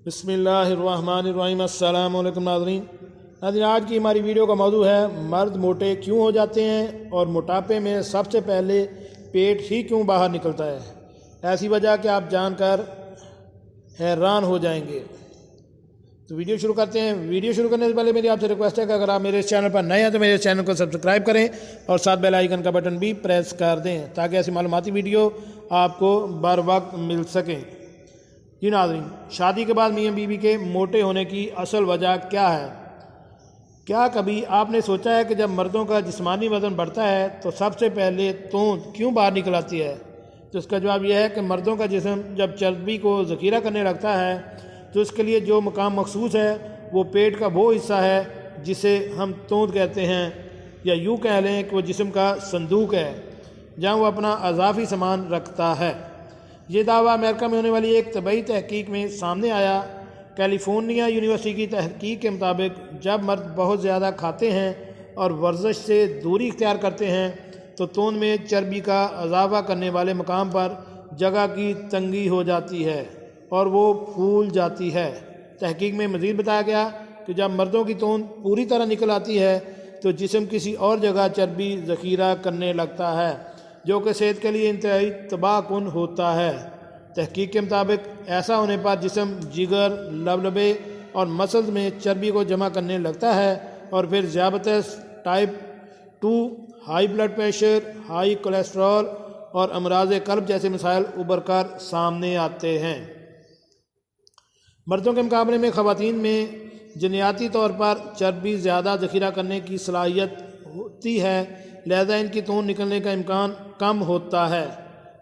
بسم اللہ الرحمن الرحیم۔ السلام علیکم ناظرین، آج کی ہماری ویڈیو کا موضوع ہے مرد موٹے کیوں ہو جاتے ہیں اور موٹاپے میں سب سے پہلے پیٹ ہی کیوں باہر نکلتا ہے۔ ایسی وجہ کہ آپ جان کر حیران ہو جائیں گے۔ تو ویڈیو شروع کرتے ہیں۔ ویڈیو شروع کرنے سے پہلے میری آپ سے ریکویسٹ ہے کہ اگر آپ میرے اس چینل پر نئے ہیں تو میرے چینل کو سبسکرائب کریں اور ساتھ بیل آئیکن کا بٹن بھی پریس کر دیں تاکہ ایسی معلوماتی ویڈیو آپ کو بر وقت مل سکیں۔ جی ناظرین، شادی کے بعد میاں بیوی کے موٹے ہونے کی اصل وجہ کیا ہے؟ کیا کبھی آپ نے سوچا ہے کہ جب مردوں کا جسمانی وزن بڑھتا ہے تو سب سے پہلے توند کیوں باہر نکل آتی ہے؟ تو اس کا جواب یہ ہے کہ مردوں کا جسم جب چربی کو ذخیرہ کرنے لگتا ہے تو اس کے لیے جو مقام مخصوص ہے وہ پیٹ کا وہ حصہ ہے جسے ہم توند کہتے ہیں، یا یوں کہہ لیں کہ وہ جسم کا صندوق ہے جہاں وہ اپنا اضافی سامان رکھتا ہے۔ یہ دعویٰ امریکہ میں ہونے والی ایک طبی تحقیق میں سامنے آیا۔ کیلیفورنیا یونیورسٹی کی تحقیق کے مطابق جب مرد بہت زیادہ کھاتے ہیں اور ورزش سے دوری اختیار کرتے ہیں تو توند میں چربی کا اضافہ کرنے والے مقام پر جگہ کی تنگی ہو جاتی ہے اور وہ پھول جاتی ہے۔ تحقیق میں مزید بتایا گیا کہ جب مردوں کی توند پوری طرح نکل آتی ہے تو جسم کسی اور جگہ چربی ذخیرہ کرنے لگتا ہے جو کہ صحت کے لیے انتہائی تباہ کن ہوتا ہے۔ تحقیق کے مطابق ایسا ہونے پر جسم جگر، لبلبے اور مسلز میں چربی کو جمع کرنے لگتا ہے اور پھر ذیابیطس type 2، high blood pressure, high cholesterol اور امراض قلب جیسے مسائل ابھر کر سامنے آتے ہیں۔ مردوں کے مقابلے میں خواتین میں جنیاتی طور پر چربی زیادہ ذخیرہ کرنے کی صلاحیت ہوتی ہے، لہذا ان کی توند نکلنے کا امکان کم ہوتا ہے۔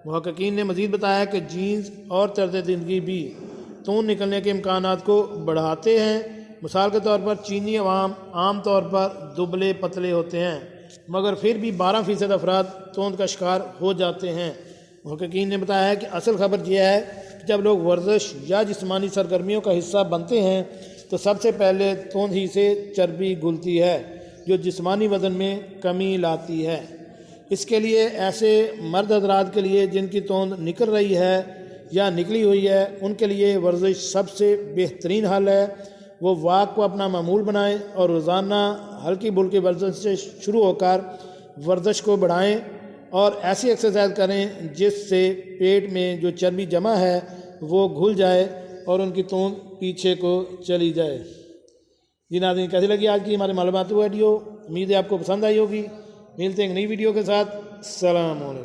محققین نے مزید بتایا کہ جینز اور طرز زندگی بھی توند نکلنے کے امکانات کو بڑھاتے ہیں۔ مثال کے طور پر چینی عوام عام طور پر دبلے پتلے ہوتے ہیں مگر پھر بھی 12% افراد توند کا شکار ہو جاتے ہیں۔ محققین نے بتایا ہے کہ اصل خبر یہ ہے کہ جب لوگ ورزش یا جسمانی سرگرمیوں کا حصہ بنتے ہیں تو سب سے پہلے توند ہی سے چربی گھلتی ہے جو جسمانی وزن میں کمی لاتی ہے۔ اس کے لیے ایسے مرد حضرات کے لیے جن کی توند نکل رہی ہے یا نکلی ہوئی ہے، ان کے لیے ورزش سب سے بہترین حل ہے۔ وہ واک کو اپنا معمول بنائیں اور روزانہ ہلکی بھلکی ورزش سے شروع ہو کر ورزش کو بڑھائیں اور ایسی ایکسرسائز کریں جس سے پیٹ میں جو چربی جمع ہے وہ گھل جائے اور ان کی توند پیچھے کو چلی جائے۔ جی ناظرین، کیسی لگی آج کی ہماری معلوماتی ویڈیو؟ امید ہے آپ کو پسند آئی ہوگی۔ ملتے ہیں ایک نئی ویڈیو کے ساتھ۔ السلام علیکم۔